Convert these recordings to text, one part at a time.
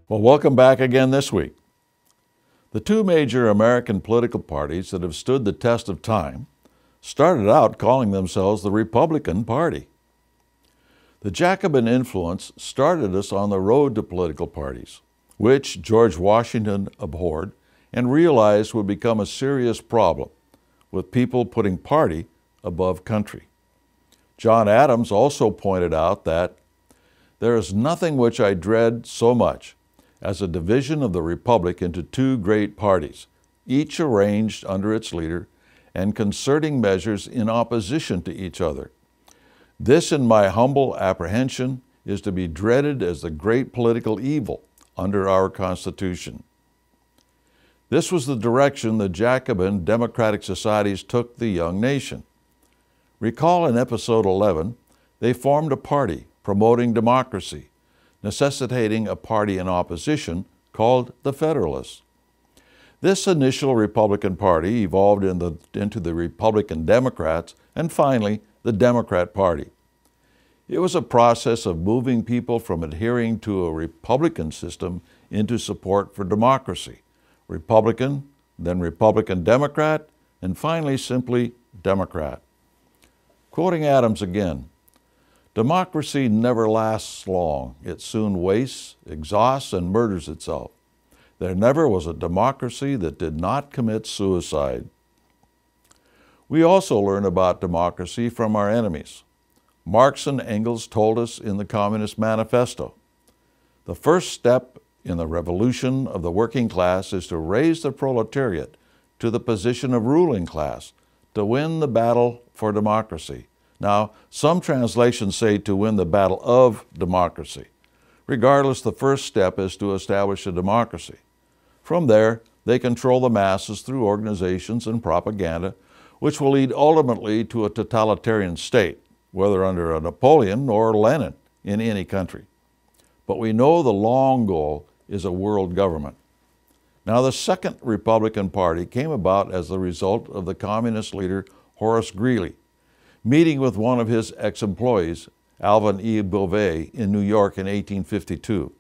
Well, welcome back again this week. The two major American political parties that have stood the test of time started out calling themselves the Republican Party. The Jacobin influence started us on the road to political parties, which George Washington abhorred and realized would become a serious problem, with people putting party above country. John Adams also pointed out that there is nothing which I dread so much as a division of the Republic into two great parties, each arranged under its leader and concerting measures in opposition to each other. This, in my humble apprehension, is to be dreaded as the great political evil under our Constitution. This was the direction the Jacobin democratic societies took the young nation. Recall in episode 11, they formed a party promoting democracy, necessitating a party in opposition called the Federalist. This initial Republican Party evolved into the Republican Democrats and finally the Democrat Party. It was a process of moving people from adhering to a Republican system into support for democracy. Republican, then Republican Democrat, and finally simply Democrat. Quoting Adams again, "Democracy never lasts long. It soon wastes, exhausts, and murders itself. There never was a democracy that did not commit suicide." We also learn about democracy from our enemies. Marx and Engels told us in the Communist Manifesto, "The first step in the revolution of the working class is to raise the proletariat to the position of ruling class, to win the battle for democracy." Now, some translations say to win the battle of democracy. Regardless, the first step is to establish a democracy. From there, they control the masses through organizations and propaganda, which will lead ultimately to a totalitarian state, whether under a Napoleon or Lenin in any country. But we know the long goal is a world government. Now, the Second Republican Party came about as the result of the communist leader Horace Greeley meeting with one of his ex-employees, Alvan E. Beauvais, in New York in 1852.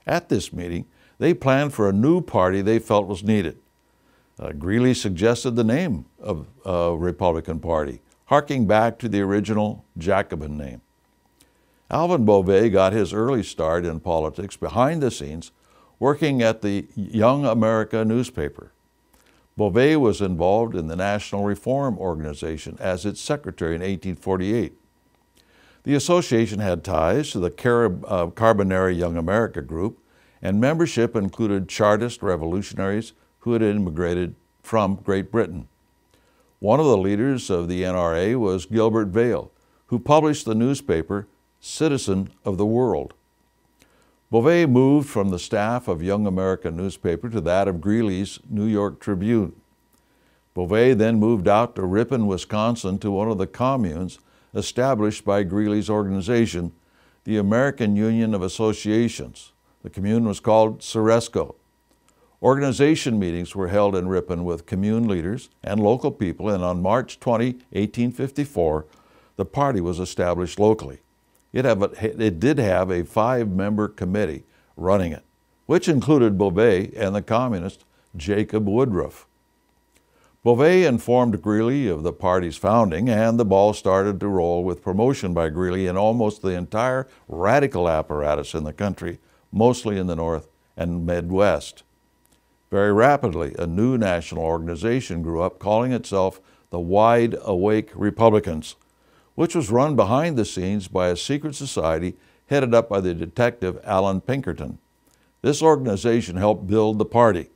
At this meeting, they planned for a new party they felt was needed. Greeley suggested the name of Republican Party, harking back to the original Jacobin name. Alvan Beauvais got his early start in politics behind the scenes, working at the Young America newspaper. Beauvais was involved in the National Reform Organization as its secretary in 1848. The association had ties to the Carbonary Young America group, and membership included Chartist revolutionaries who had immigrated from Great Britain. One of the leaders of the NRA was Gilbert Vail, who published the newspaper Citizen of the World. Beauvais moved from the staff of Young America newspaper to that of Greeley's New York Tribune. Beauvais then moved out to Ripon, Wisconsin, to one of the communes established by Greeley's organization, the American Union of Associations. The commune was called Ceresco. Organization meetings were held in Ripon with commune leaders and local people, and on March 20, 1854, the party was established locally. It did have a 5-member committee running it, which included Beauvais and the communist Jacob Woodruff. Beauvais informed Greeley of the party's founding, and the ball started to roll with promotion by Greeley in almost the entire radical apparatus in the country, mostly in the North and Midwest. Very rapidly, a new national organization grew up calling itself the Wide Awake Republicans, which was run behind the scenes by a secret society headed up by the detective Allan Pinkerton. This organization helped build the party.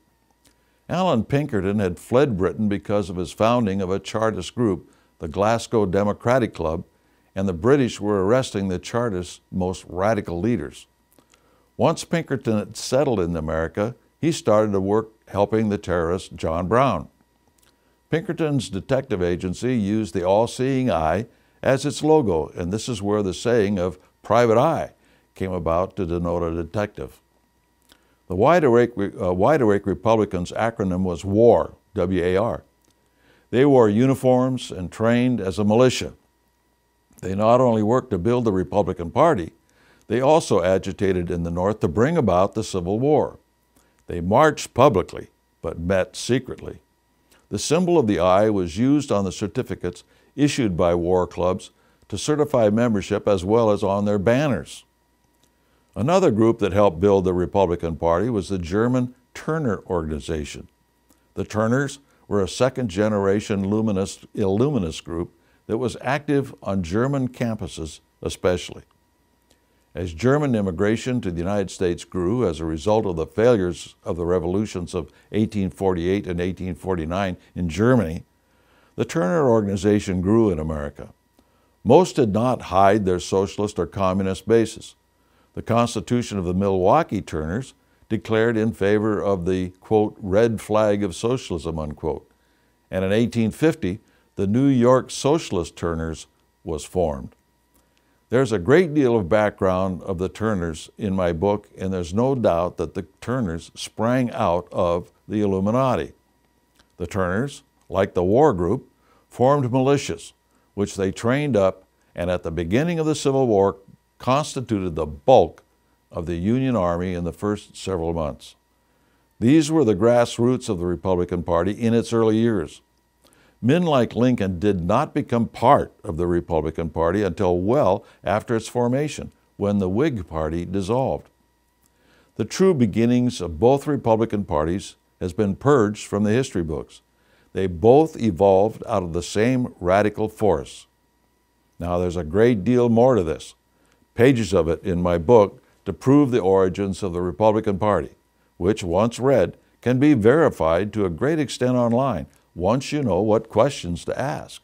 Allan Pinkerton had fled Britain because of his founding of a Chartist group, the Glasgow Democratic Club, and the British were arresting the Chartist most radical leaders. Once Pinkerton had settled in America, he started to work helping the terrorist John Brown. Pinkerton's detective agency used the all-seeing eye as its logo, and this is where the saying of "private eye" came about to denote a detective. The Wide Awake Republicans' acronym was WAR, W-A-R. They wore uniforms and trained as a militia. They not only worked to build the Republican Party, They also agitated in the North to bring about the Civil War. They marched publicly, but met secretly. The symbol of the eye was used on the certificates issued by war clubs to certify membership as well as on their banners. Another group that helped build the Republican Party was the German Turner Organization. The Turners were a second-generation Illuminist group that was active on German campuses especially. As German immigration to the United States grew as a result of the failures of the revolutions of 1848 and 1849 in Germany, the Turner Organization grew in America. Most did not hide their socialist or communist basis. The Constitution of the Milwaukee Turners declared in favor of the, quote, red flag of socialism, unquote. And in 1850, the New York Socialist Turners was formed. There's a great deal of background of the Turners in my book, and there's no doubt that the Turners sprang out of the Illuminati. The Turners, like the war group, formed militias, which they trained up, and at the beginning of the Civil War constituted the bulk of the Union Army in the first several months. These were the grassroots of the Republican Party in its early years. Men like Lincoln did not become part of the Republican Party until well after its formation, when the Whig Party dissolved. The true beginnings of both Republican parties has been purged from the history books. They both evolved out of the same radical force. Now, there's a great deal more to this, pages of it in my book to prove the origins of the Republican Party, which, once read, can be verified to a great extent online, once you know what questions to ask.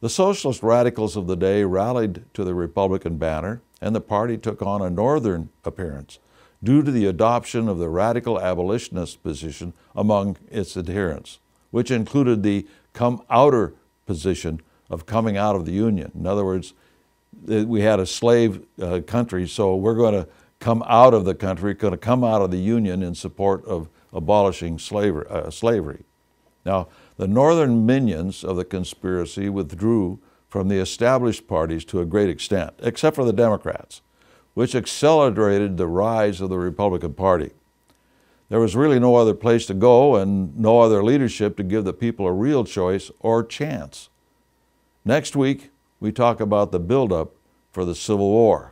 The socialist radicals of the day rallied to the Republican banner, and the party took on a northern appearance due to the adoption of the radical abolitionist position among its adherents, which included the come-outer position of coming out of the Union. In other words, we had a slave country, so we're going to come out of the country, going to come out of the Union in support of abolishing slavery. Now, the northern minions of the conspiracy withdrew from the established parties to a great extent, except for the Democrats, which accelerated the rise of the Republican Party. There was really no other place to go and no other leadership to give the people a real choice or chance. Next week, we talk about the buildup for the Civil War.